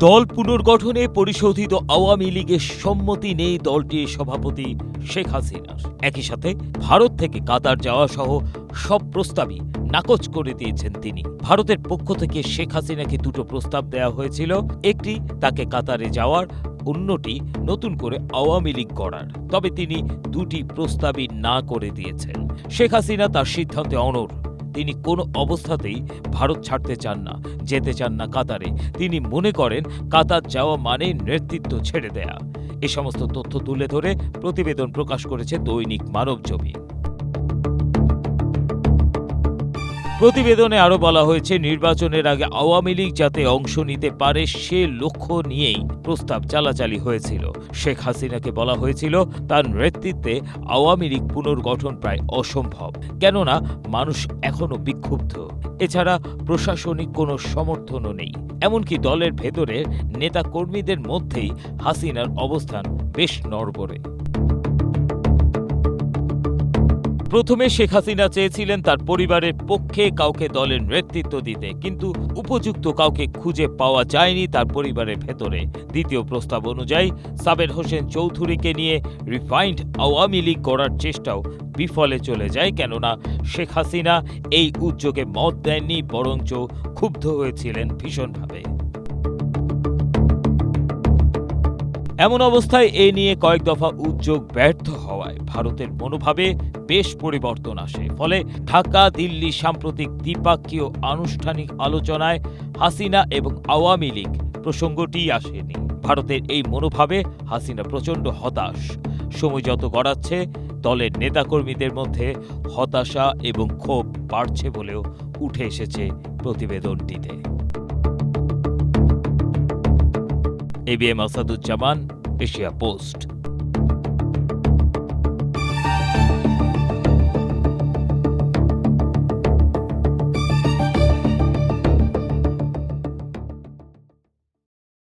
দল পুনর্গঠনে পরিশোধিত আওয়ামী লীগের সম্মতি নেই দলটির সভাপতি শেখ হাসিনার। একই সাথে ভারত থেকে কাতার যাওয়া সহ সব প্রস্তাবই নাকচ করে দিয়েছেন তিনি। ভারতের পক্ষ থেকে শেখ হাসিনাকে দুটো প্রস্তাব দেওয়া হয়েছিল, একটি তাকে কাতারে যাওয়ার, অন্যটি নতুন করে আওয়ামী লীগ গড়ার। তবে তিনি দুটি প্রস্তাবই না করে দিয়েছেন। শেখ হাসিনা তার সিদ্ধান্তে অনড়। তিনি কোনো অবস্থাতেই ভারত ছাড়তে চান না, যেতে চান না কাতারে। তিনি মনে করেন কাতার যাওয়া মানে নেতৃত্ব ছেড়ে দেয়া। এ সমস্ত তথ্য তুলে ধরে প্রতিবেদন প্রকাশ করেছে দৈনিক মানবজমিন। প্রতিবেদনে আরও বলা হয়েছে, নির্বাচনের আগে আওয়ামী লীগ যাতে অংশ নিতে পারে সে লক্ষ্য নিয়েই প্রস্তাব চালাচালি হয়েছিল। শেখ হাসিনাকে বলা হয়েছিল তার নেতৃত্বে আওয়ামী লীগ পুনর্গঠন প্রায় অসম্ভব, কেননা মানুষ এখনও বিক্ষুব্ধ। এছাড়া প্রশাসনিক কোনো সমর্থনও নেই। এমনকি দলের ভেতরে নেতা কর্মীদের মধ্যেই হাসিনার অবস্থান বেশ নড়বড়ে। প্রথমে শেখ হাসিনা চেয়েছিলেন তার পরিবারের পক্ষে কাউকে দলের নেতৃত্ব দিতে, কিন্তু উপযুক্ত কাউকে খুঁজে পাওয়া যায়নি তার পরিবারের ভেতরে। দ্বিতীয় প্রস্তাব অনুযায়ী সাবের হোসেন চৌধুরীকে নিয়ে রিফাইন্ড আওয়ামী লীগ গড়ার চেষ্টাও বিফলে চলে যায়, কেননা শেখ হাসিনা এই উদ্যোগে মত দেননি, বরঞ্চ ক্ষুব্ধ হয়েছিলেন ভীষণভাবে। এমন অবস্থায় এ নিয়ে কয়েক দফা উদ্যোগ ব্যর্থ হওয়ায় ভারতের মনোভাবে বেশ পরিবর্তন আসে। ফলে ঢাকা দিল্লি সাম্প্রতিক দ্বিপাক্ষীয় আনুষ্ঠানিক আলোচনায় হাসিনা এবং আওয়ামী লীগ প্রসঙ্গটিই আসেনি। ভারতের এই মনোভাবে হাসিনা প্রচণ্ড হতাশ। সময় যত গড়াচ্ছে দলের নেতাকর্মীদের মধ্যে হতাশা এবং ক্ষোভ বাড়ছে বলেও উঠে এসেছে প্রতিবেদনটিতে। ABM Asaduzzaman, Asia post.